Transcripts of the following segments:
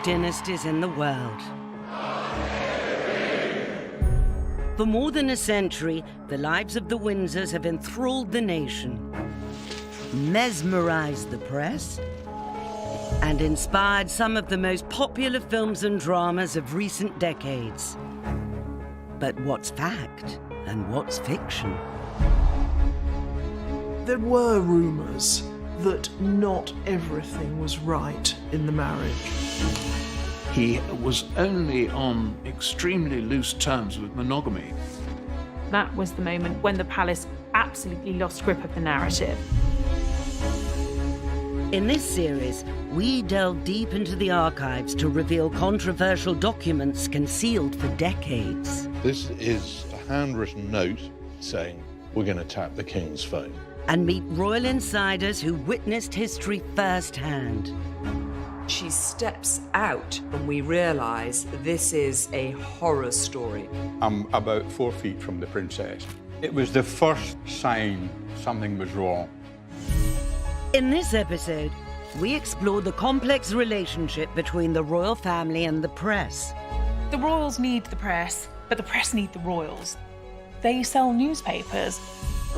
dynasties in the world. For more than a century, the lives of the Windsors have enthralled the nation, mesmerized the press, and inspired some of the most popular films and dramas of recent decades. But what's fact and what's fiction? There were rumours that not everything was right in the marriage. He was only on extremely loose terms with monogamy. That was the moment when the palace absolutely lost grip of the narrative. In this series, we delve deep into the archives to reveal controversial documents concealed for decades. This is a handwritten note saying, we're going to tap the King's phone. And meet royal insiders who witnessed history firsthand. She steps out and we realise this is a horror story. I'm about 4 feet from the princess. It was the first sign something was wrong. In this episode, we explore the complex relationship between the royal family and the press. The royals need the press, but the press need the royals. They sell newspapers.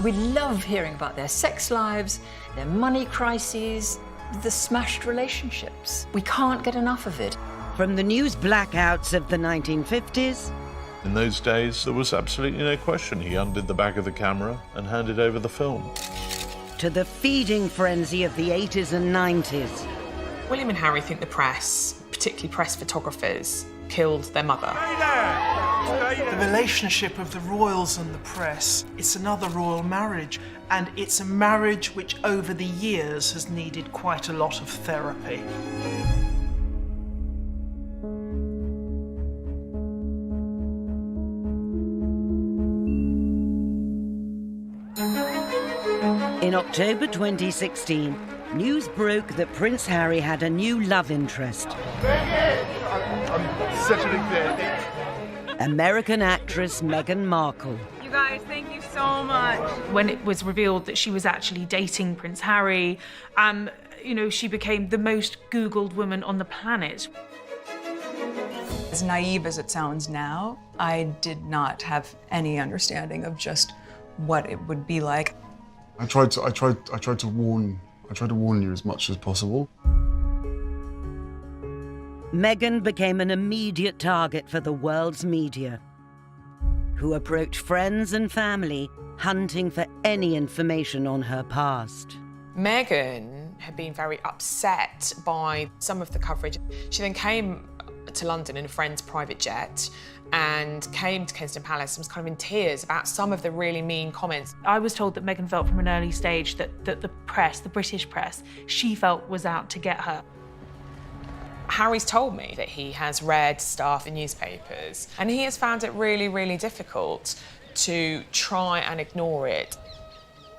We love hearing about their sex lives, their money crises, the smashed relationships. We can't get enough of it. From the news blackouts of the 1950s. In those days, there was absolutely no question. He undid the back of the camera and handed over the film. To the feeding frenzy of the 80s and 90s. William and Harry think the press, particularly press photographers, killed their mother. The relationship of the royals and the press, it's another royal marriage, and it's a marriage which over the years has needed quite a lot of therapy. In October 2016, news broke that Prince Harry had a new love interest. I'm such a big fan. American actress Meghan Markle. You guys, thank you so much. When it was revealed that she was actually dating Prince Harry, she became the most Googled woman on the planet. As naive as it sounds now, I did not have any understanding of just what it would be like. I tried to warn you as much as possible. Meghan became an immediate target for the world's media, who approached friends and family hunting for any information on her past. Meghan had been very upset by some of the coverage. She then came to London in a friend's private jet and came to Kensington Palace and was kind of in tears about some of the really mean comments. I was told that Meghan felt from an early stage that the press, the British press, she felt was out to get her. Harry's told me that he has read stuff in newspapers and he has found it really, really difficult to try and ignore it.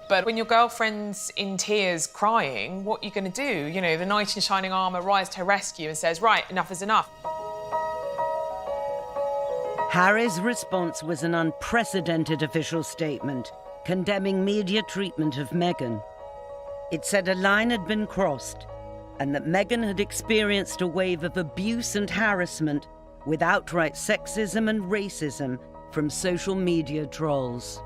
But when your girlfriend's in tears crying, what are you going to do? You know, the knight in shining armour rises to her rescue and says, right, enough is enough. Harry's response was an unprecedented official statement condemning media treatment of Meghan. It said a line had been crossed and that Meghan had experienced a wave of abuse and harassment with outright sexism and racism from social media trolls.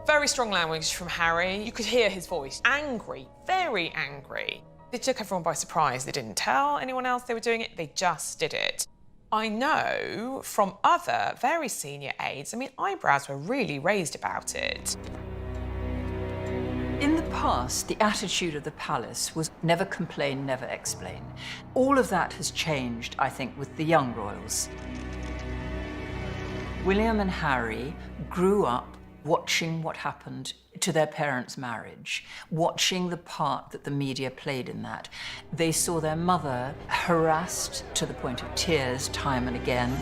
Very strong language from Harry. You could hear his voice. Angry, very angry. It took everyone by surprise. They didn't tell anyone else they were doing it. They just did it. I know from other very senior aides, eyebrows were really raised about it. In the past, the attitude of the palace was never complain, never explain. All of that has changed, I think, with the young royals. William and Harry grew up watching what happened to their parents' marriage, watching the part that the media played in that. They saw their mother harassed to the point of tears time and again.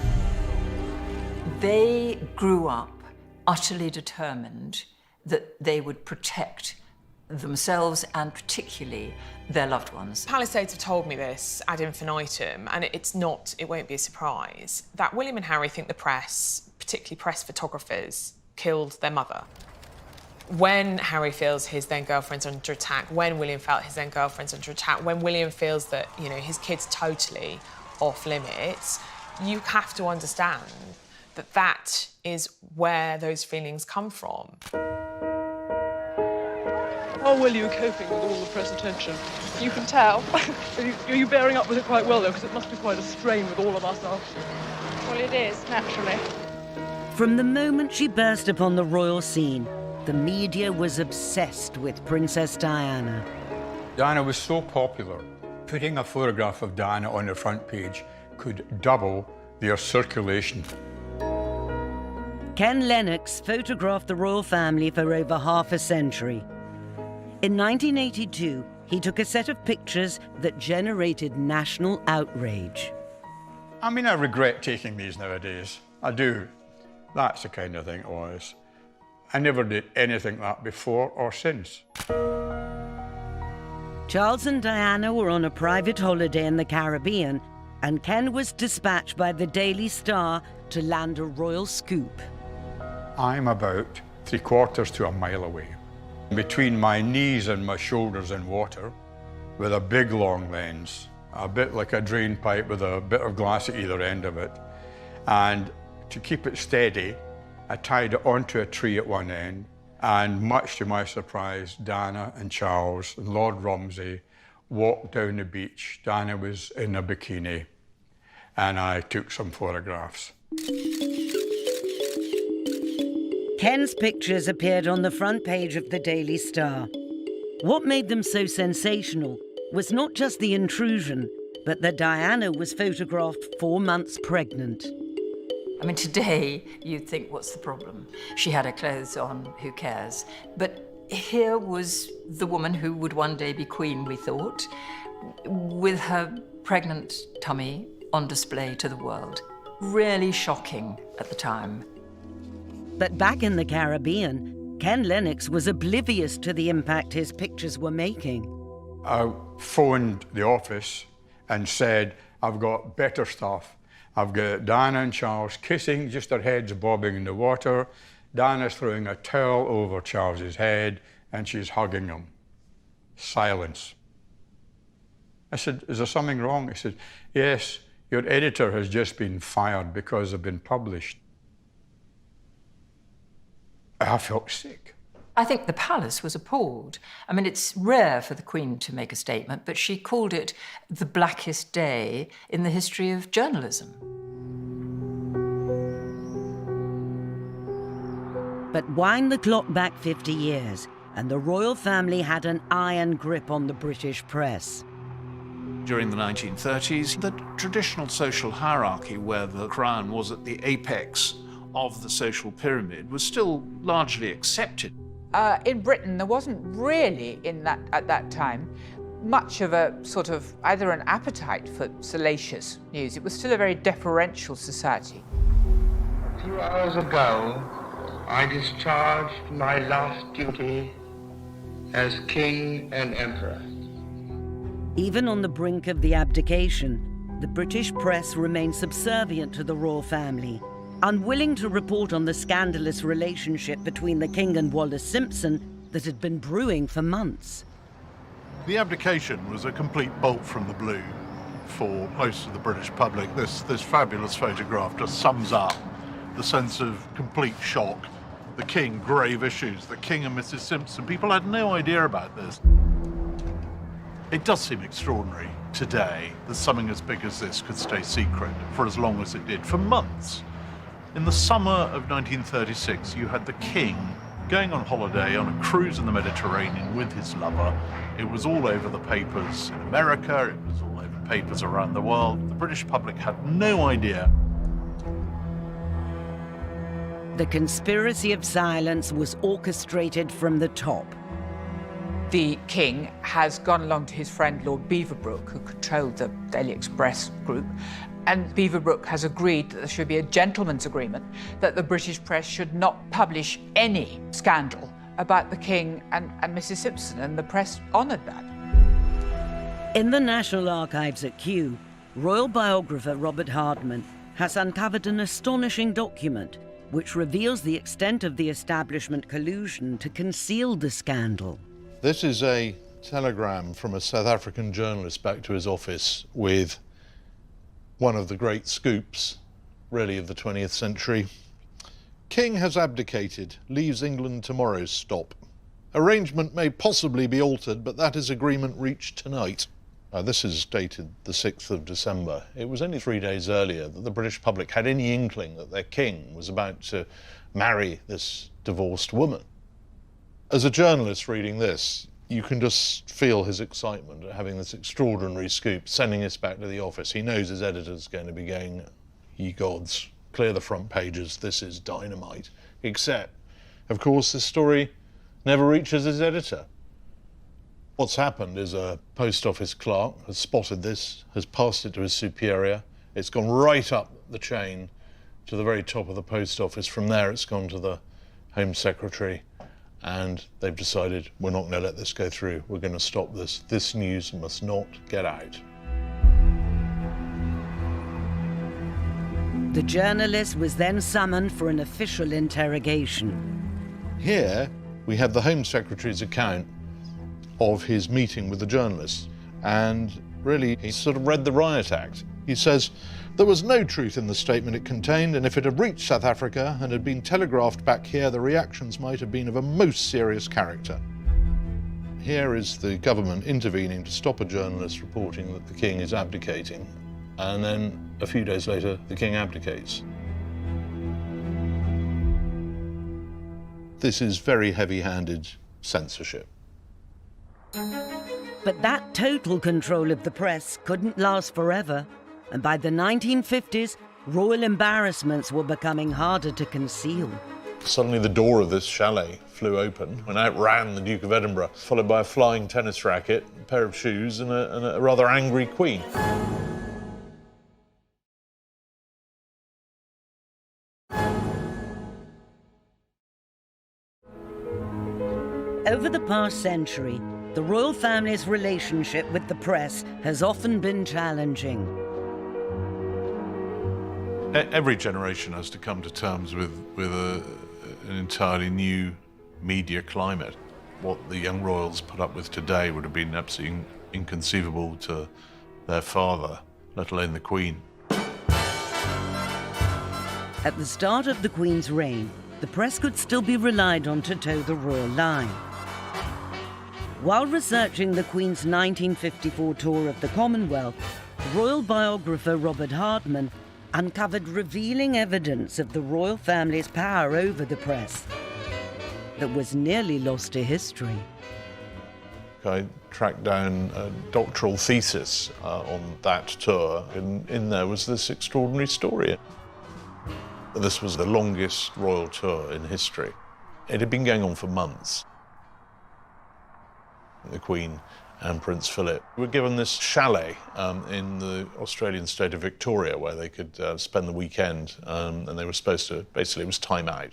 They grew up utterly determined that they would protect themselves and particularly their loved ones. Palisades have told me this ad infinitum, and it won't be a surprise, that William and Harry think the press, particularly press photographers, killed their mother. When Harry feels his then girlfriend's under attack, when William felt his then girlfriend's under attack, when William feels that, his kids totally off limits, you have to understand that that is where those feelings come from. How well are you coping with all the press attention? You can tell. Are you bearing up with it quite well, though? Because it must be quite a strain with all of us after. Well, it is, naturally. From the moment she burst upon the royal scene, the media was obsessed with Princess Diana. Diana was so popular, putting a photograph of Diana on the front page could double their circulation. Ken Lennox photographed the royal family for over half a century. In 1982, he took a set of pictures that generated national outrage. I mean, I regret taking these nowadays. I do. That's the kind of thing it was. I never did anything like that before or since. Charles and Diana were on a private holiday in the Caribbean, and Ken was dispatched by the Daily Star to land a royal scoop. I'm about 3/4 to a mile away. Between my knees and my shoulders in water, with a big long lens, a bit like a drain pipe with a bit of glass at either end of it. And to keep it steady, I tied it onto a tree at one end, and much to my surprise, Diana and Charles and Lord Romsey walked down the beach. Diana was in a bikini, and I took some photographs. Ken's pictures appeared on the front page of the Daily Star. What made them so sensational was not just the intrusion, but that Diana was photographed 4 months pregnant. I mean, today, you'd think, what's the problem? She had her clothes on, who cares? But here was the woman who would one day be queen, we thought, with her pregnant tummy on display to the world. Really shocking at the time. But back in the Caribbean, Ken Lennox was oblivious to the impact his pictures were making. I phoned the office and said, I've got better stuff. I've got Diana and Charles kissing, just their heads bobbing in the water. Diana's throwing a towel over Charles's head and she's hugging him. Silence. I said, is there something wrong? He said, yes, your editor has just been fired because they've been published. I felt sick. I think the palace was appalled. I mean, it's rare for the Queen to make a statement, but she called it the blackest day in the history of journalism. But wind the clock back 50 years, and the royal family had an iron grip on the British press. During the 1930s, the traditional social hierarchy, where the crown was at the apex of the social pyramid, was still largely accepted. In Britain, there wasn't really, at that time, much of a sort of either an appetite for salacious news. It was still a very deferential society. A few hours ago, I discharged my last duty as King and Emperor. Even on the brink of the abdication, the British press remained subservient to the royal family, unwilling to report on the scandalous relationship between the King and Wallis Simpson that had been brewing for months. The abdication was a complete bolt from the blue for most of the British public. This fabulous photograph just sums up the sense of complete shock. The King, grave issues, the King and Mrs. Simpson. People had no idea about this. It does seem extraordinary today that something as big as this could stay secret for as long as it did, for months. In the summer of 1936, you had the King going on holiday on a cruise in the Mediterranean with his lover. It was all over the papers in America, it was all over papers around the world. The British public had no idea. The conspiracy of silence was orchestrated from the top. The King has gone along to his friend Lord Beaverbrook, who controlled the Daily Express group, and Beaverbrook has agreed that there should be a gentleman's agreement that the British press should not publish any scandal about the King and Mrs. Simpson, and the press honoured that. In the National Archives at Kew, royal biographer Robert Hardman has uncovered an astonishing document which reveals the extent of the establishment collusion to conceal the scandal. This is a telegram from a South African journalist back to his office with one of the great scoops, really, of the 20th century. King has abdicated, leaves England tomorrow's stop. Arrangement may possibly be altered, but that is agreement reached tonight. This is dated the 6th of December. It was only 3 days earlier that the British public had any inkling that their king was about to marry this divorced woman. As a journalist reading this, you can just feel his excitement at having this extraordinary scoop, sending this back to the office. He knows his editor's going to be going, ye gods, clear the front pages, this is dynamite. Except, of course, this story never reaches his editor. What's happened is a post office clerk has spotted this, has passed it to his superior. It's gone right up the chain to the very top of the post office. From there, it's gone to the Home Secretary, and they've decided we're not going to let this go through. We're going to stop this. This news must not get out. The journalist was then summoned for an official interrogation. Here, we have the Home Secretary's account of his meeting with the journalists, and really he sort of read the riot act. He says, there was no truth in the statement it contained, and if it had reached South Africa and had been telegraphed back here, the reactions might have been of a most serious character. Here is the government intervening to stop a journalist reporting that the king is abdicating, and then a few days later the king abdicates. This is very heavy-handed censorship. But that total control of the press couldn't last forever, and by the 1950s, royal embarrassments were becoming harder to conceal. Suddenly the door of this chalet flew open and out ran the Duke of Edinburgh, followed by a flying tennis racket, a pair of shoes and a rather angry queen. Over the past century, the royal family's relationship with the press has often been challenging. Every generation has to come to terms with an entirely new media climate. What the young royals put up with today would have been absolutely inconceivable to their father, let alone the Queen. At the start of the Queen's reign, the press could still be relied on to toe the royal line. While researching the Queen's 1954 tour of the Commonwealth, royal biographer Robert Hardman uncovered revealing evidence of the royal family's power over the press that was nearly lost to history. I tracked down a doctoral thesis on that tour, and in there was this extraordinary story. This was the longest royal tour in history. It had been going on for months. The Queen and Prince Philip were given this chalet in the Australian state of Victoria where they could spend the weekend, and they were supposed to, basically it was time out.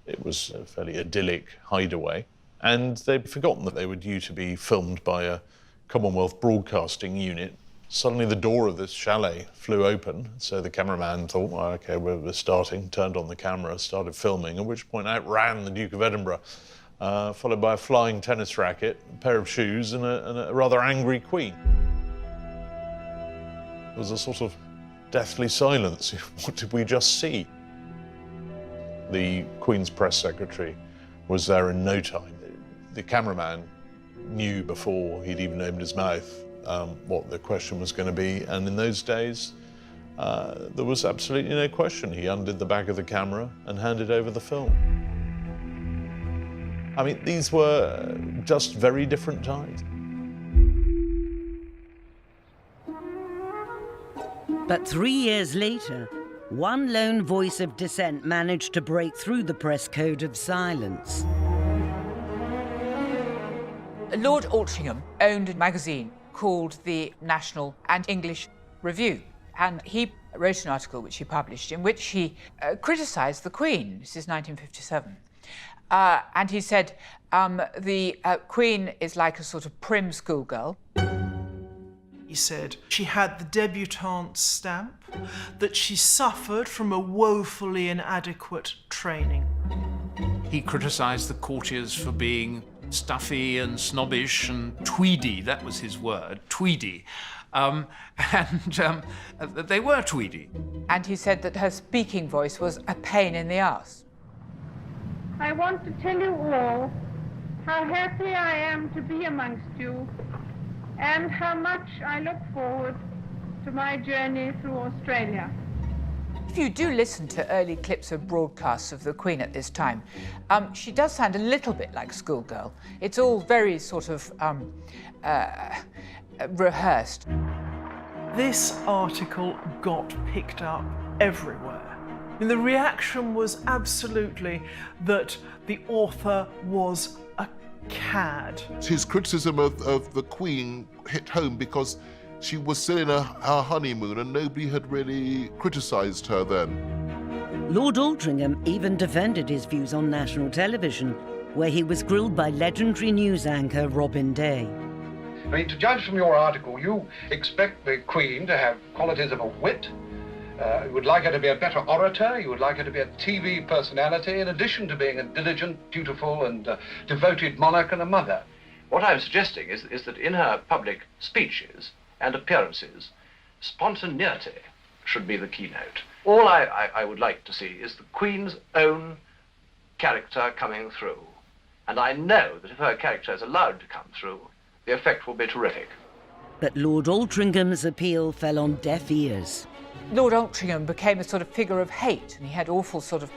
It was a fairly idyllic hideaway, and they'd forgotten that they were due to be filmed by a Commonwealth broadcasting unit. Suddenly the door of this chalet flew open, so the cameraman thought, well, okay, we're starting, turned on the camera, started filming, at which point out ran the Duke of Edinburgh, followed by a flying tennis racket, a pair of shoes and a rather angry queen. There was a sort of deathly silence. What did we just see? The Queen's press secretary was there in no time. The cameraman knew before he'd even opened his mouth what the question was going to be, and in those days there was absolutely no question. He undid the back of the camera and handed over the film. I mean, these were just very different times. But 3 years later, one lone voice of dissent managed to break through the press code of silence. Lord Altrincham owned a magazine called the National and English Review, and he wrote an article which he published in which he criticised the Queen. This is 1957. And he said, the Queen is like a sort of prim schoolgirl. He said she had the debutante stamp, that she suffered from a woefully inadequate training. He criticised the courtiers for being stuffy and snobbish and tweedy, that was his word, tweedy. They were Tweedy. And he said that her speaking voice was a pain in the arse. I want to tell you all how happy I am to be amongst you and how much I look forward to my journey through Australia. If you do listen to early clips of broadcasts of the Queen at this time, she does sound a little bit like a schoolgirl. It's all very sort of rehearsed. This article got picked up everywhere. And the reaction was absolutely that the author was a cad. His criticism of the Queen hit home because she was still in her honeymoon and nobody had really criticised her then. Lord Altrincham even defended his views on national television, where he was grilled by legendary news anchor Robin Day. I mean, to judge from your article, you expect the Queen to have qualities of a wit. You would like her to be a better orator. You would like her to be a TV personality, in addition to being a diligent, dutiful, and devoted monarch and a mother. What I'm suggesting is that in her public speeches and appearances, spontaneity should be the keynote. All I would like to see is the Queen's own character coming through. And I know that if her character is allowed to come through, the effect will be terrific. But Lord Altrincham's appeal fell on deaf ears. Lord Altrincham became a sort of figure of hate, and he had awful sort of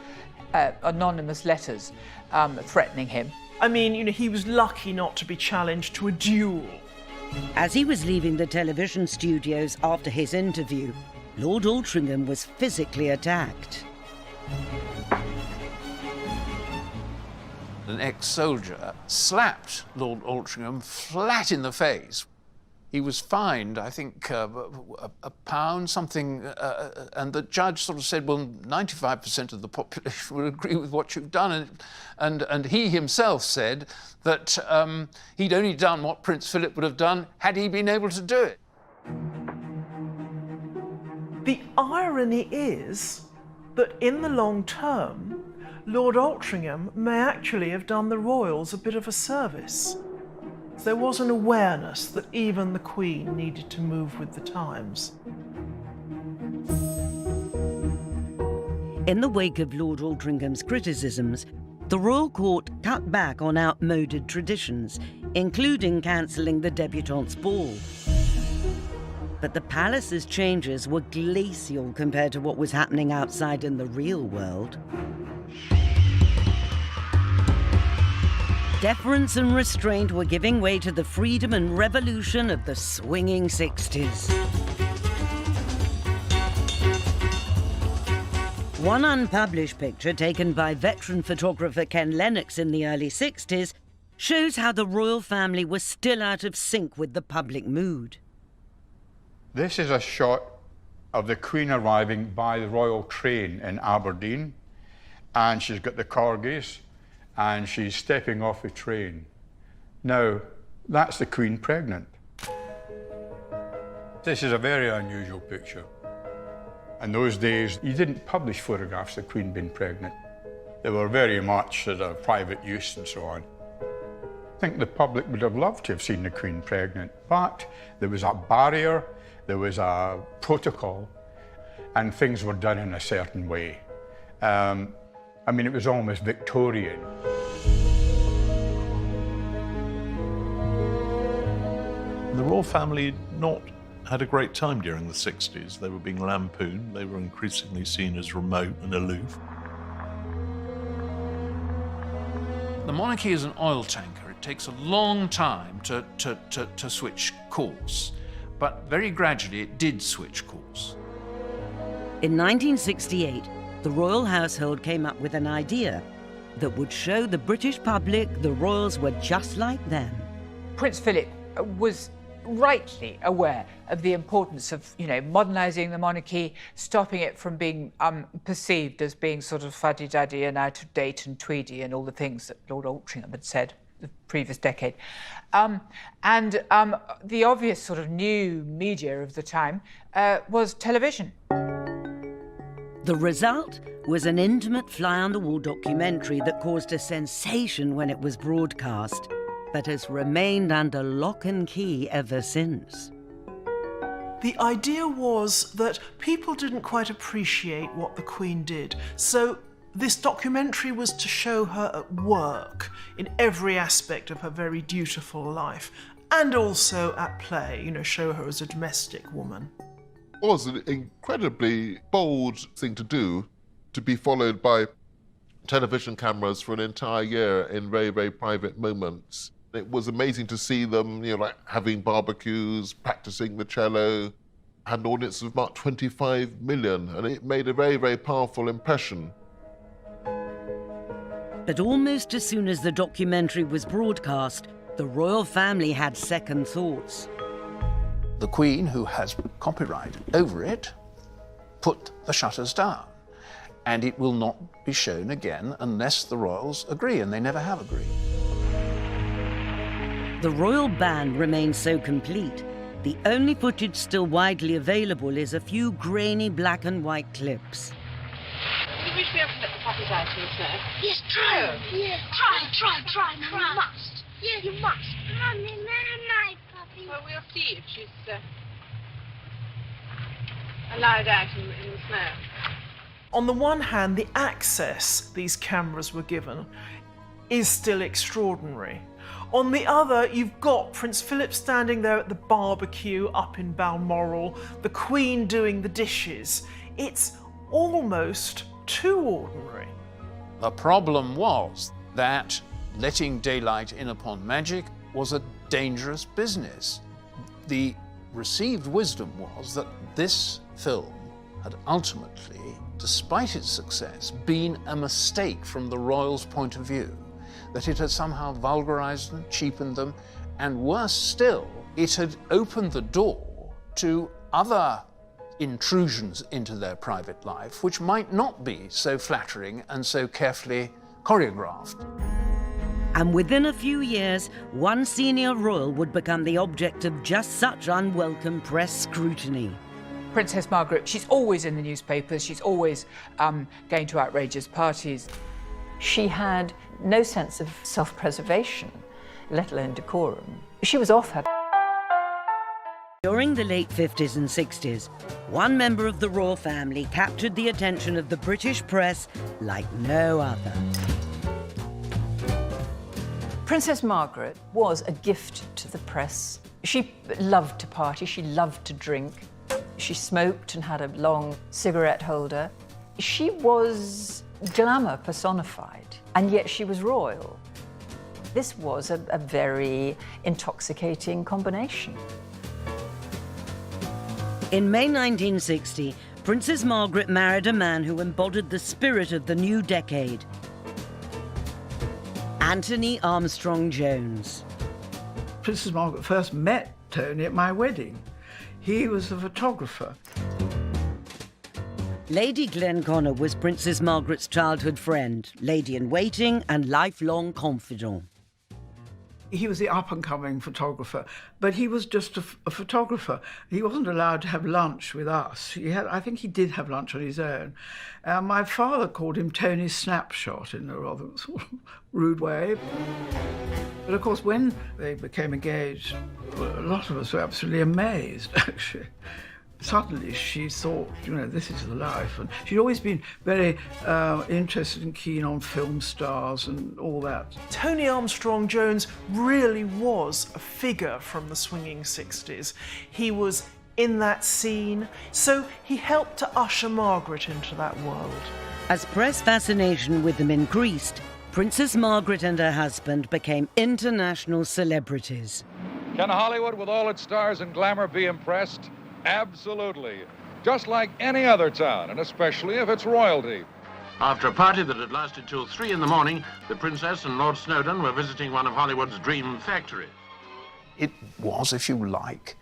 anonymous letters threatening him. I mean, you know, he was lucky not to be challenged to a duel. As he was leaving the television studios after his interview, Lord Altrincham was physically attacked. An ex-soldier slapped Lord Altrincham flat in the face. He was fined, I think, £1, something, and the judge sort of said, well, 95% of the population would agree with what you've done. And he himself said that he'd only done what Prince Philip would have done had he been able to do it. The irony is that in the long term, Lord Altrincham may actually have done the royals a bit of a service. There was an awareness that even the Queen needed to move with the times. In the wake of Lord Altrincham's criticisms, the Royal Court cut back on outmoded traditions, including cancelling the debutante's ball. But the palace's changes were glacial compared to what was happening outside in the real world. Deference and restraint were giving way to the freedom and revolution of the swinging 60s. One unpublished picture taken by veteran photographer Ken Lennox in the early 60s shows how the royal family was still out of sync with the public mood. This is a shot of the Queen arriving by the royal train in Aberdeen, and she's got the corgis, and she's stepping off the train. Now, that's the Queen pregnant. This is a very unusual picture. In those days, you didn't publish photographs of the Queen being pregnant. They were very much sort of private use and so on. I think the public would have loved to have seen the Queen pregnant, but there was a barrier, there was a protocol, and things were done in a certain way. I mean, it was almost Victorian. The royal family not had a great time during the 60s. They were being lampooned. They were increasingly seen as remote and aloof. The monarchy is an oil tanker. It takes a long time to switch course, but very gradually it did switch course. In 1968, the royal household came up with an idea that would show the British public the royals were just like them. Prince Philip was rightly aware of the importance of, modernising the monarchy, stopping it from being perceived as being sort of fuddy-duddy and out of date and tweedy and all the things that Lord Altrincham had said the previous decade. The obvious sort of new media of the time was television. The result was an intimate fly-on-the-wall documentary that caused a sensation when it was broadcast, but has remained under lock and key ever since. The idea was that people didn't quite appreciate what the Queen did, so this documentary was to show her at work in every aspect of her very dutiful life, and also at play, show her as a domestic woman. It was an incredibly bold thing to do, to be followed by television cameras for an entire year in very, very private moments. It was amazing to see them, like having barbecues, practicing the cello, had an audience of about 25 million, and it made a very, very powerful impression. But almost as soon as the documentary was broadcast, the royal family had second thoughts. The Queen, who has copyright over it, put the shutters down. And it will not be shown again unless the royals agree, and they never have agreed. The royal ban remains so complete, the only footage still widely available is a few grainy black and white clips. You wish we haven't let the puppies out in the snow? Yes, try. Yeah. Try. No, you must. Yeah, you must. Mommy, my puppy. Well, we'll see if she's allowed out in the snow. On the one hand, the access these cameras were given is still extraordinary. On the other, you've got Prince Philip standing there at the barbecue up in Balmoral, the Queen doing the dishes. It's almost too ordinary. The problem was that letting daylight in upon magic was a dangerous business. The received wisdom was that this film had ultimately, despite its success, been a mistake from the royals' point of view, that it had somehow vulgarized them, cheapened them, and worse still, it had opened the door to other intrusions into their private life, which might not be so flattering and so carefully choreographed. And within a few years, one senior royal would become the object of just such unwelcome press scrutiny. Princess Margaret, she's always in the newspapers, she's always going to outrageous parties. She had no sense of self-preservation, let alone decorum. She was off her. During the late 50s and 60s, one member of the royal family captured the attention of the British press like no other. Princess Margaret was a gift to the press. She loved to party, she loved to drink. She smoked and had a long cigarette holder. She was glamour personified, and yet she was royal. This was a very intoxicating combination. In May 1960, Princess Margaret married a man who embodied the spirit of the new decade, Anthony Armstrong Jones. Princess Margaret first met Tony at my wedding. He was a photographer. Lady Glenconner was Princess Margaret's childhood friend, lady-in-waiting and lifelong confidant. He was the up-and-coming photographer, but he was just a photographer. He wasn't allowed to have lunch with us. I think he did have lunch on his own. My father called him Tony's Snapshot in a rather sort of rude way. But of course, when they became engaged, a lot of us were absolutely amazed, actually. Suddenly she thought, this is the life. And she'd always been very interested and keen on film stars and all that. Tony Armstrong Jones really was a figure from the swinging 60s. He was in that scene, so he helped to usher Margaret into that world. As press fascination with them increased, Princess Margaret and her husband became international celebrities. Can Hollywood, with all its stars and glamour, be impressed? Absolutely. Just like any other town, and especially if it's royalty. After a party that had lasted till 3 in the morning, the Princess and Lord Snowdon were visiting one of Hollywood's dream factories. It was, if you like,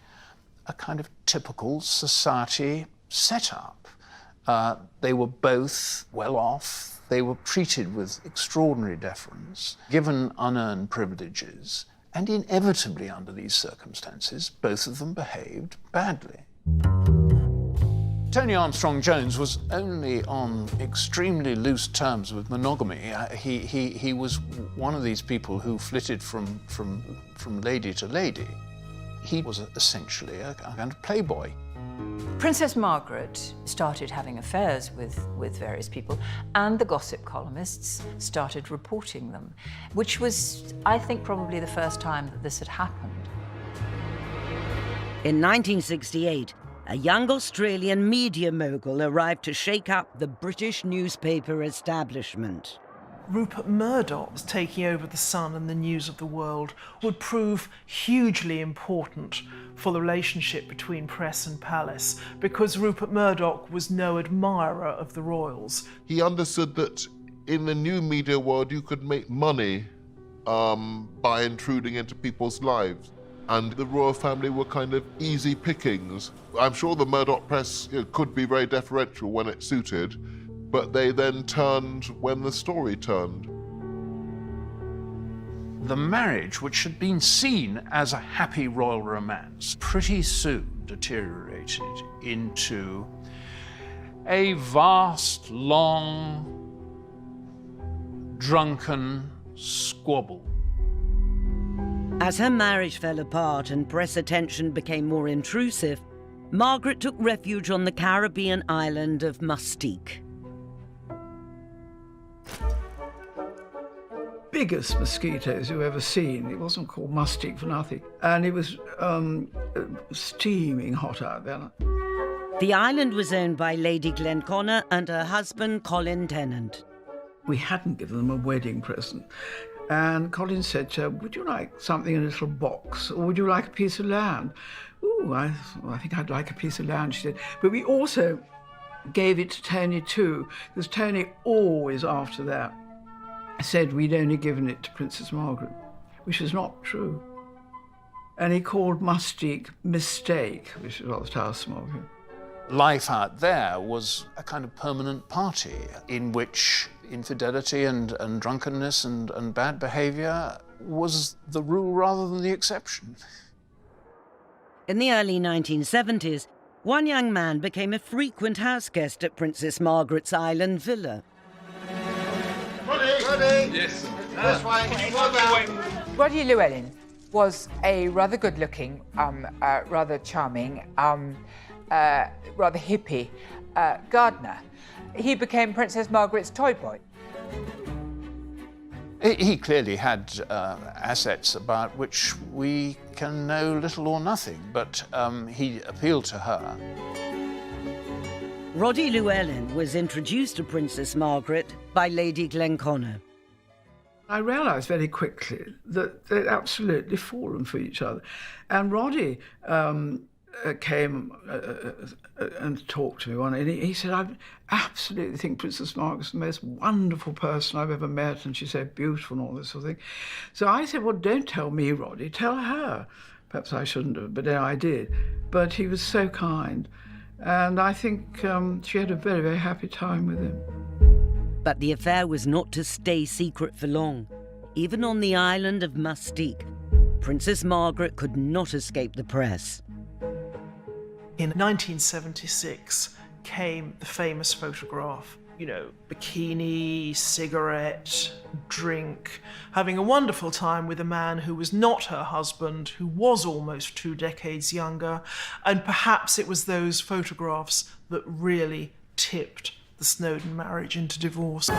a kind of typical society setup. They were both well off. They were treated with extraordinary deference, given unearned privileges, and inevitably under these circumstances, both of them behaved badly. Tony Armstrong Jones was only on extremely loose terms with monogamy. He was one of these people who flitted from lady to lady. He was essentially a kind of playboy. Princess Margaret started having affairs with various people, and the gossip columnists started reporting them, which was, I think, probably the first time that this had happened. In 1968, a young Australian media mogul arrived to shake up the British newspaper establishment. Rupert Murdoch's taking over the Sun and the news of the world would prove hugely important for the relationship between press and palace, because Rupert Murdoch was no admirer of the royals. He understood that in the new media world you could make money by intruding into people's lives. And the royal family were kind of easy pickings. I'm sure the Murdoch press could be very deferential when it suited, but they then turned when the story turned. The marriage, which had been seen as a happy royal romance, pretty soon deteriorated into a vast, long, drunken squabble. As her marriage fell apart and press attention became more intrusive, Margaret took refuge on the Caribbean island of Mustique. Biggest mosquitoes you've ever seen. It wasn't called Mustique for nothing. And it was steaming hot out there. The island was owned by Lady Glenconner and her husband, Colin Tennant. We hadn't given them a wedding present. And Colin said to her, would you like something in a little box, or would you like a piece of land? Ooh, I think I'd like a piece of land, she said. But we also gave it to Tony too, because Tony always after that said we'd only given it to Princess Margaret, which is not true. And he called Mustique Mistake, which is rather tiresome of him. Life out there was a kind of permanent party in which infidelity and drunkenness and bad behaviour was the rule rather than the exception. In the early 1970s, one young man became a frequent house guest at Princess Margaret's island villa. Yes. This way. Roddy Llewellyn was a rather good-looking, rather charming, rather hippie gardener. He became Princess Margaret's toy boy. He clearly had assets about which we can know little or nothing, but he appealed to her. Roddy Llewellyn was introduced to Princess Margaret by Lady Glenconner. I realised very quickly that they'd absolutely fallen for each other. And Roddy came and talked to me one day, and he said, I absolutely think Princess Margaret's the most wonderful person I've ever met, and she's so beautiful and all this sort of thing. So I said, well, don't tell me, Roddy, tell her. Perhaps I shouldn't have, but then I did. But he was so kind, and I think she had a very, very happy time with him. But the affair was not to stay secret for long. Even on the island of Mustique, Princess Margaret could not escape the press. In 1976 came the famous photograph, bikini, cigarette, drink, having a wonderful time with a man who was not her husband, who was almost 2 decades younger, and perhaps it was those photographs that really tipped the Snowdon marriage into divorce.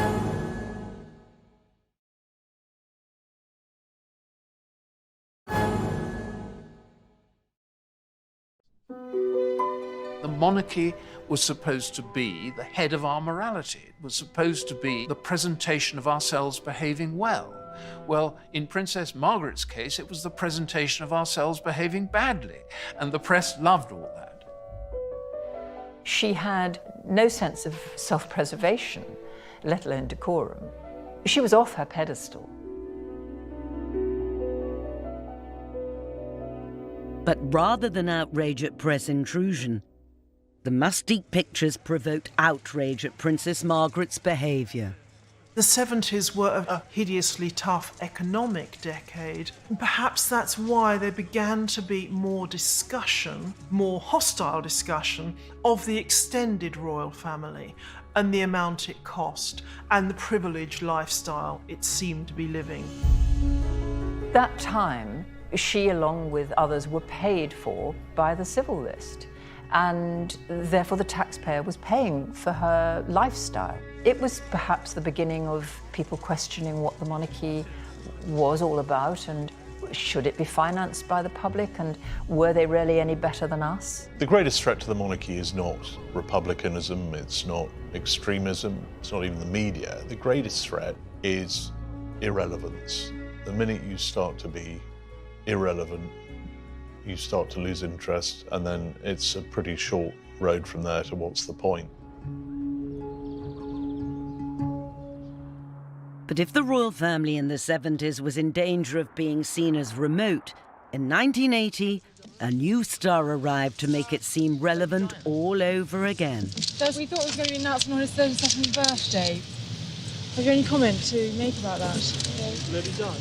The monarchy was supposed to be the head of our morality. It was supposed to be the presentation of ourselves behaving well. Well, in Princess Margaret's case, it was the presentation of ourselves behaving badly, and the press loved all that. She had no sense of self-preservation, let alone decorum. She was off her pedestal. But rather than outrage at press intrusion, the Mustique pictures provoked outrage at Princess Margaret's behaviour. The 70s were a hideously tough economic decade, and perhaps that's why there began to be more discussion, more hostile discussion, of the extended royal family and the amount it cost and the privileged lifestyle it seemed to be living. That time, she, along with others, were paid for by the civil list. and therefore the taxpayer was paying for her lifestyle. It was perhaps the beginning of people questioning what the monarchy was all about, and should it be financed by the public, and were they really any better than us? The greatest threat to the monarchy is not republicanism, it's not extremism, it's not even the media. The greatest threat is irrelevance. The minute you start to be irrelevant, you start to lose interest, and then it's a pretty short road from there to what's the point. But if the royal family in the 70s was in danger of being seen as remote, in 1980, a new star arrived to make it seem relevant all over again. We thought it was going to be announced on his 32nd birthday. Have you any comment to make about that? Maybe done.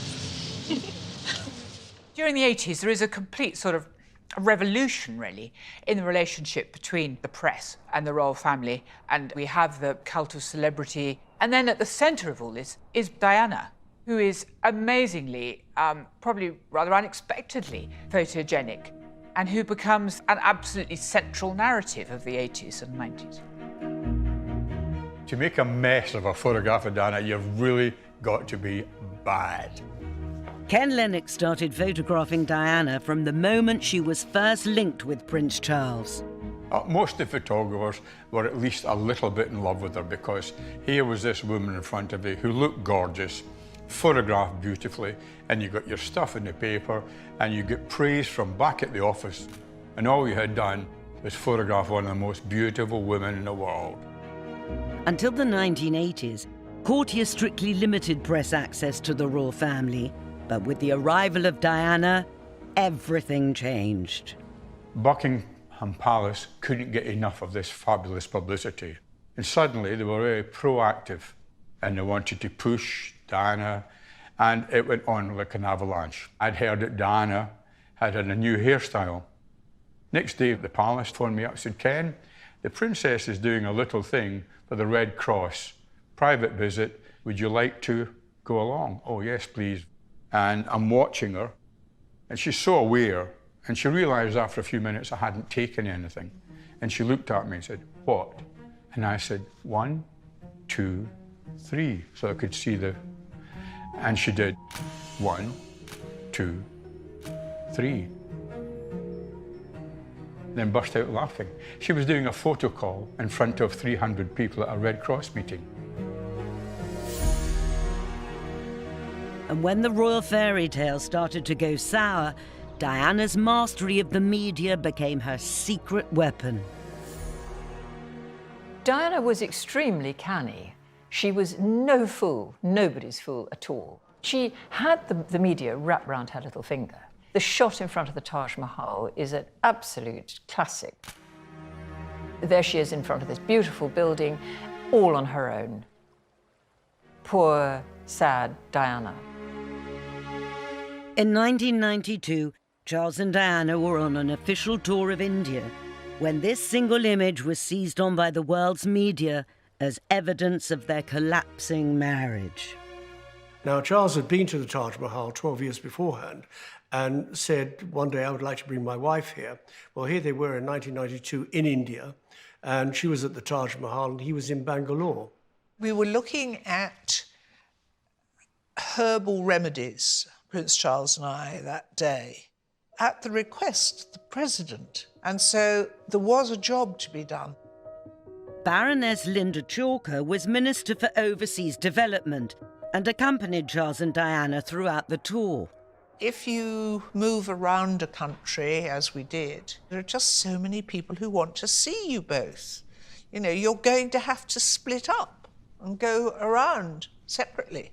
During the 80s, there is a complete sort of revolution, really, in the relationship between the press and the royal family, and we have the cult of celebrity. And then at the centre of all this is Diana, who is amazingly, probably rather unexpectedly photogenic, and who becomes an absolutely central narrative of the 80s and 90s. To make a mess of a photograph of Diana, you've really got to be bad. Ken Lennox started photographing Diana from the moment she was first linked with Prince Charles. Most of the photographers were at least a little bit in love with her, because here was this woman in front of you who looked gorgeous, photographed beautifully, and you got your stuff in the paper, and you get praise from back at the office, and all you had done was photograph one of the most beautiful women in the world. Until the 1980s, courtiers strictly limited press access to the royal family, but with the arrival of Diana, everything changed. Buckingham Palace couldn't get enough of this fabulous publicity, and suddenly they were very proactive, and they wanted to push Diana, and it went on like an avalanche. I'd heard that Diana had a new hairstyle. Next day, the palace phoned me up and said, "Ken, the princess is doing a little thing for the Red Cross. Private visit, would you like to go along?" "Oh, yes, please." And I'm watching her, and she's so aware, and she realised after a few minutes I hadn't taken anything. And she looked at me and said, "What?" And I said, 1, 2, 3, so I could see the... And she did 1, 2, 3. Then burst out laughing. She was doing a photo call in front of 300 people at a Red Cross meeting. And when the royal fairy tale started to go sour, Diana's mastery of the media became her secret weapon. Diana was extremely canny. She was no fool, nobody's fool at all. She had the media wrapped around her little finger. The shot in front of the Taj Mahal is an absolute classic. There she is in front of this beautiful building, all on her own. Poor, sad Diana. In 1992, Charles and Diana were on an official tour of India when this single image was seized on by the world's media as evidence of their collapsing marriage. Now, Charles had been to the Taj Mahal 12 years beforehand and said, "One day I would like to bring my wife here." Well, here they were in 1992 in India, and she was at the Taj Mahal and he was in Bangalore. We were looking at herbal remedies, Prince Charles and I, that day, at the request of the president. And so there was a job to be done. Baroness Linda Chalker was Minister for Overseas Development and accompanied Charles and Diana throughout the tour. If you move around a country, as we did, there are just so many people who want to see you both. You know, you're going to have to split up and go around separately.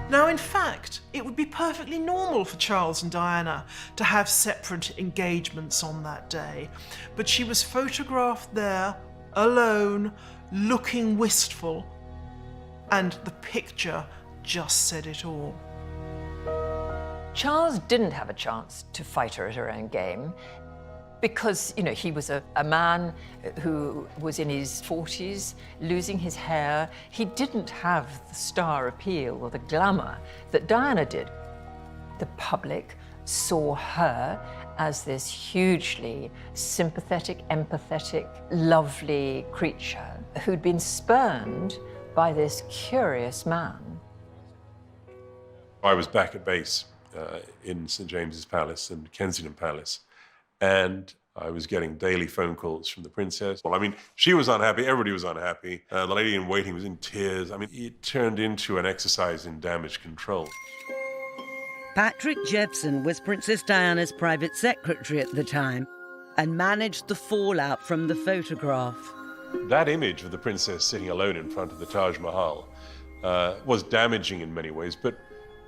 Now, in fact, it would be perfectly normal for Charles and Diana to have separate engagements on that day, but she was photographed there, alone, looking wistful, and the picture just said it all. Charles didn't have a chance to fight her at her own game because, you know, he was a man who was in his 40s, losing his hair. He didn't have the star appeal or the glamour that Diana did. The public saw her as this hugely sympathetic, empathetic, lovely creature who'd been spurned by this curious man. I was back at base in St James's Palace and Kensington Palace, and I was getting daily phone calls from the princess. Well, I mean, she was unhappy, everybody was unhappy. The lady in waiting was in tears. I mean, it turned into an exercise in damage control. Patrick Jephson was Princess Diana's private secretary at the time and managed the fallout from the photograph. That image of the princess sitting alone in front of the Taj Mahal was damaging in many ways, but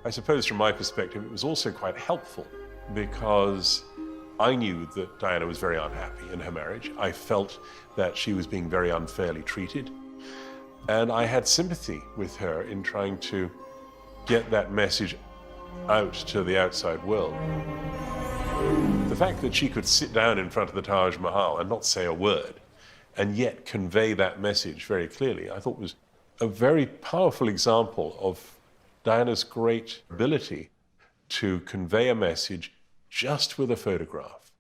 I suppose from my perspective it was also quite helpful because I knew that Diana was very unhappy in her marriage. I felt that she was being very unfairly treated, and I had sympathy with her in trying to get that message out to the outside world. The fact that she could sit down in front of the Taj Mahal and not say a word, and yet convey that message very clearly, I thought was a very powerful example of Diana's great ability to convey a message just with a photograph.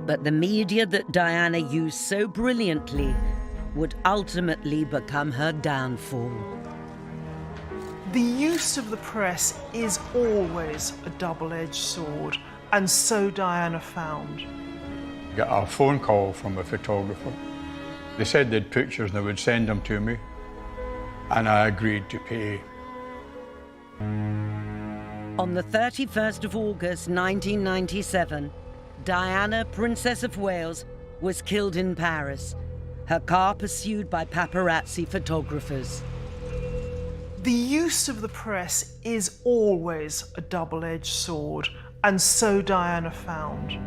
But the media that Diana used so brilliantly would ultimately become her downfall. The use of the press is always a double-edged sword, and so Diana found. I got a phone call from a photographer. They said they'd pictures and they would send them to me, and I agreed to pay. On the 31st of August 1997, Diana, Princess of Wales, was killed in Paris, her car pursued by paparazzi photographers. The use of the press is always a double-edged sword, and so Diana found.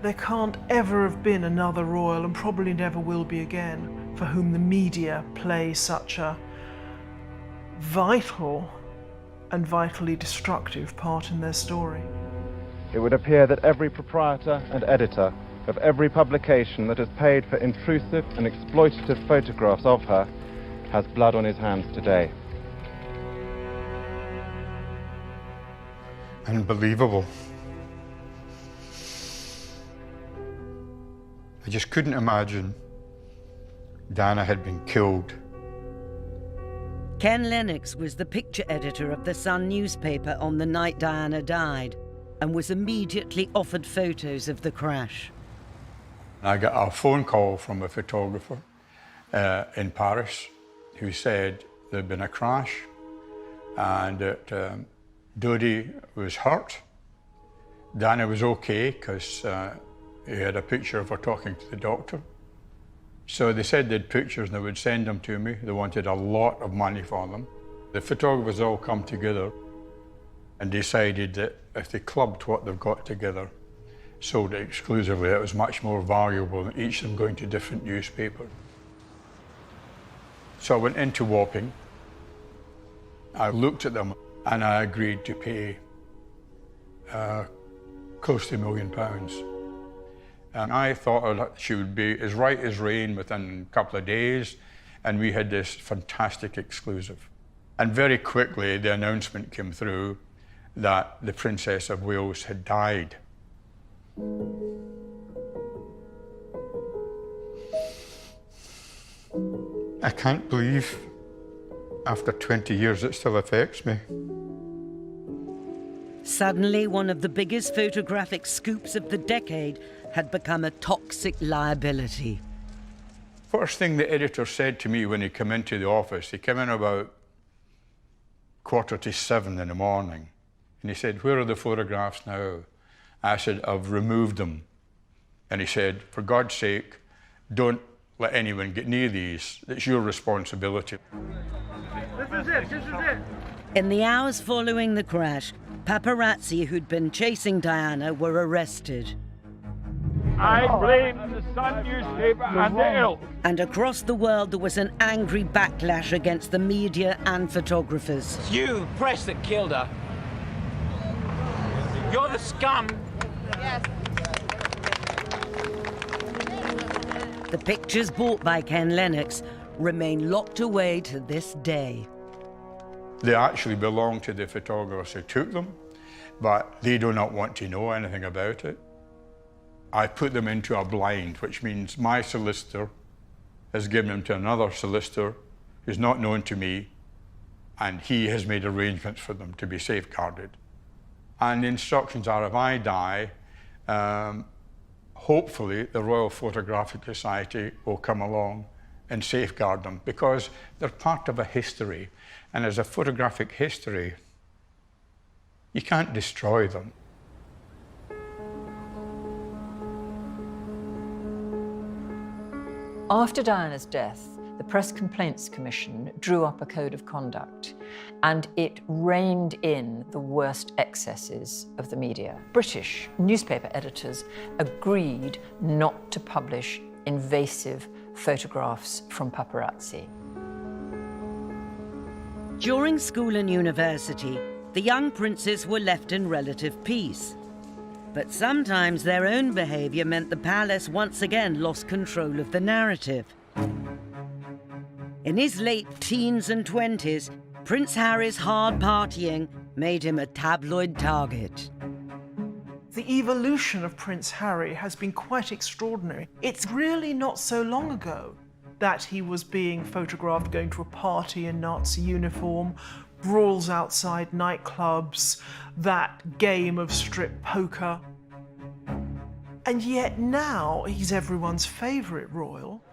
There can't ever have been another royal, and probably never will be again, for whom the media play such a vital and vitally destructive part in their story. It would appear that every proprietor and editor of every publication that has paid for intrusive and exploitative photographs of her has blood on his hands today. Unbelievable. I just couldn't imagine Diana had been killed. Ken Lennox was the picture editor of the Sun newspaper on the night Diana died and was immediately offered photos of the crash. I got a phone call from a photographer in Paris who said there'd been a crash and that Dodi was hurt. Diana was okay because he had a picture of her talking to the doctor. So they said they had pictures and they would send them to me. They wanted a lot of money for them. The photographers all come together and decided that if they clubbed what they've got together, sold it exclusively, it was much more valuable than each of them going to different newspapers. So I went into Wapping, I looked at them and I agreed to pay close to £1 million. And I thought she would be as right as rain within a couple of days, and we had this fantastic exclusive. And very quickly the announcement came through that the Princess of Wales had died. I can't believe after 20 years it still affects me. Suddenly, one of the biggest photographic scoops of the decade had become a toxic liability. First thing the editor said to me when he came into the office, he came in about 6:45 in the morning, and he said, "Where are the photographs now?" I said, "I've removed them." And he said, "For God's sake, don't let anyone get near these. It's your responsibility." This is it. In the hours following the crash, paparazzi who'd been chasing Diana were arrested. I blame the Sun newspaper and the ill. And across the world, there was an angry backlash against the media and photographers. You press that killed her. You're the scum. Yes. The pictures bought by Ken Lennox remain locked away to this day. They actually belong to the photographers who took them, but they do not want to know anything about it. I put them into a blind, which means my solicitor has given them to another solicitor who's not known to me, and he has made arrangements for them to be safeguarded. And the instructions are, if I die, hopefully the Royal Photographic Society will come along and safeguard them, because they're part of a history, and as a photographic history, you can't destroy them. After Diana's death, the Press Complaints Commission drew up a code of conduct, and it reined in the worst excesses of the media. British newspaper editors agreed not to publish invasive photographs from paparazzi. During school and university, the young princes were left in relative peace. But sometimes their own behaviour meant the palace once again lost control of the narrative. In his late teens and 20s, Prince Harry's hard partying made him a tabloid target. The evolution of Prince Harry has been quite extraordinary. It's really not so long ago that he was being photographed going to a party in Nazi uniform, brawls outside nightclubs, that game of strip poker. And yet now he's everyone's favourite royal.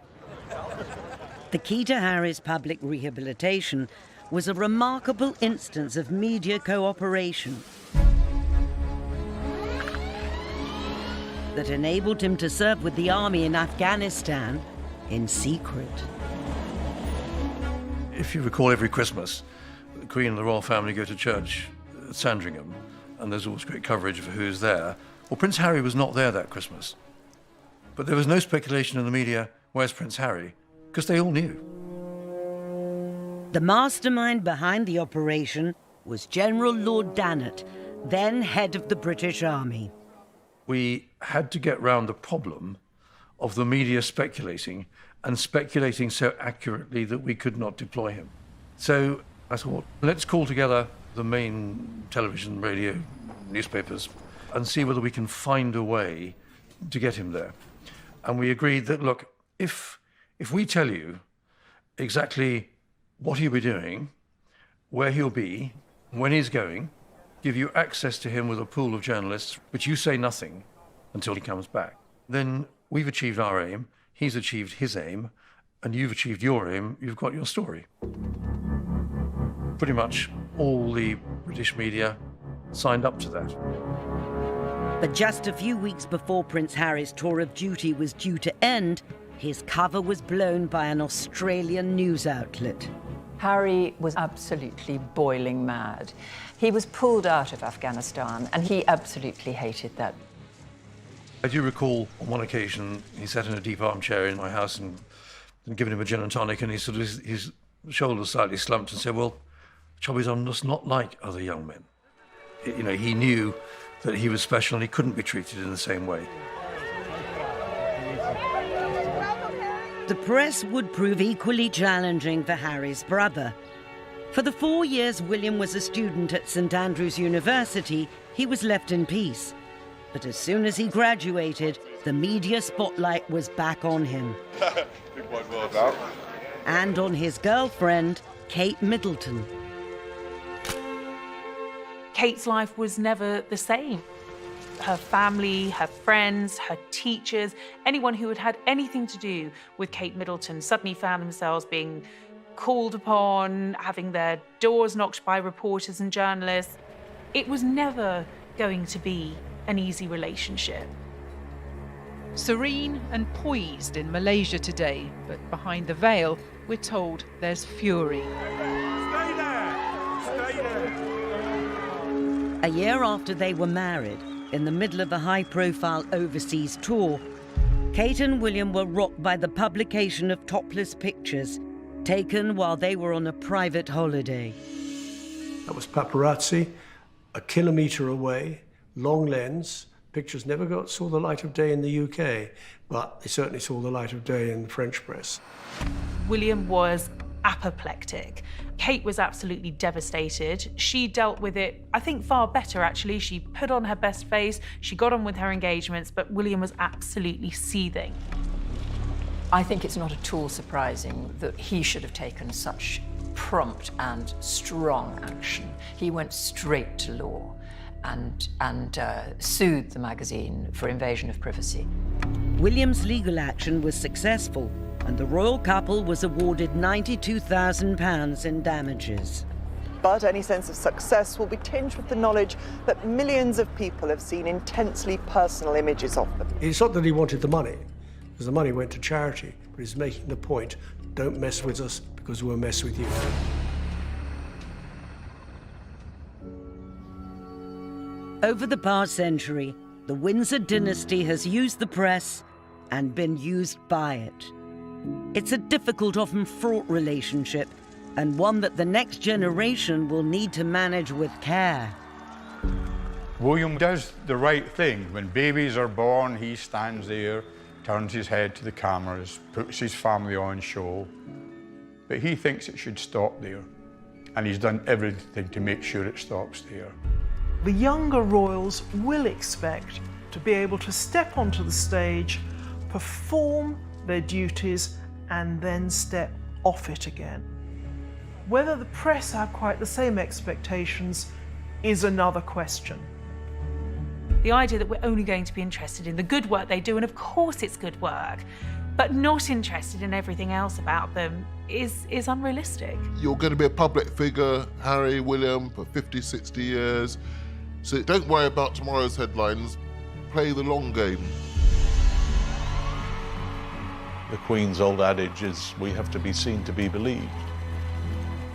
The key to Harry's public rehabilitation was a remarkable instance of media cooperation that enabled him to serve with the army in Afghanistan in secret. If you recall, every Christmas, the Queen and the royal family go to church at Sandringham, and there's always great coverage of who's there. Well, Prince Harry was not there that Christmas. But there was no speculation in the media, where's Prince Harry? Because they all knew. The mastermind behind the operation was General Lord Dannatt, then head of the British Army. We had to get round the problem of the media speculating, and speculating so accurately that we could not deploy him. So I thought, let's call together the main television, radio, newspapers, and see whether we can find a way to get him there. And we agreed that, look, if we tell you exactly what he'll be doing, where he'll be, when he's going, give you access to him with a pool of journalists, but you say nothing until he comes back, then we've achieved our aim, he's achieved his aim, and you've achieved your aim, you've got your story. Pretty much all the British media signed up to that. But just a few weeks before Prince Harry's tour of duty was due to end, his cover was blown by an Australian news outlet. Harry was absolutely boiling mad. He was pulled out of Afghanistan, and he absolutely hated that. I do recall on one occasion he sat in a deep armchair in my house and given him a gin and tonic, and he sort of his shoulders slightly slumped and said, "Well, the trouble is I'm just not like other young men." You know, he knew that he was special and he couldn't be treated in the same way. The press would prove equally challenging for Harry's brother. For the 4 years William was a student at St Andrews University, he was left in peace. But as soon as he graduated, the media spotlight was back on him. And on his girlfriend, Kate Middleton. Kate's life was never the same. Her family, her friends, her teachers, anyone who had had anything to do with Kate Middleton suddenly found themselves being called upon, having their doors knocked by reporters and journalists. It was never going to be an easy relationship. Serene and poised in Malaysia today, but behind the veil, we're told there's fury. Stay there! Stay there! A year after they were married, in the middle of a high-profile overseas tour, Kate and William were rocked by the publication of topless pictures taken while they were on a private holiday. That was paparazzi, a kilometre away, long lens. Pictures never saw the light of day in the UK, but they certainly saw the light of day in the French press. William was apoplectic. Kate was absolutely devastated. She dealt with it, I think, far better, actually. She put on her best face, she got on with her engagements, but William was absolutely seething. I think it's not at all surprising that he should have taken such prompt and strong action. He went straight to law and sued the magazine for invasion of privacy. William's legal action was successful, and the royal couple was awarded £92,000 in damages. But any sense of success will be tinged with the knowledge that millions of people have seen intensely personal images of them. It's not that he wanted the money, because the money went to charity, but he's making the point, don't mess with us because we'll mess with you. Over the past century, the Windsor dynasty has used the press and been used by it. It's a difficult, often fraught relationship, and one that the next generation will need to manage with care. William does the right thing. When babies are born, he stands there, turns his head to the cameras, puts his family on show. But he thinks it should stop there, and he's done everything to make sure it stops there. The younger royals will expect to be able to step onto the stage, perform their duties, and then step off it again. Whether the press have quite the same expectations is another question. The idea that we're only going to be interested in the good work they do, and of course it's good work, but not interested in everything else about them is unrealistic. You're going to be a public figure, Harry, William, for 50, 60 years. So don't worry about tomorrow's headlines. Play the long game. The Queen's old adage is, we have to be seen to be believed.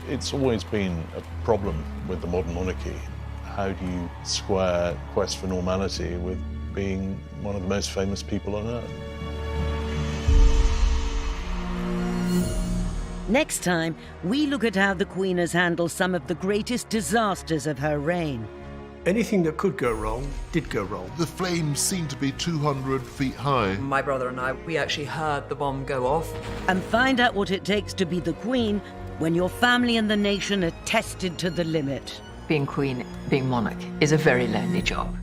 It's always been a problem with the modern monarchy. How do you square quest for normality with being one of the most famous people on earth? Next time, we look at how the Queen has handled some of the greatest disasters of her reign. Anything that could go wrong did go wrong. The flames seemed to be 200 feet high. My brother and I, we actually heard the bomb go off. And find out what it takes to be the Queen when your family and the nation are tested to the limit. Being queen, being monarch, is a very lonely job.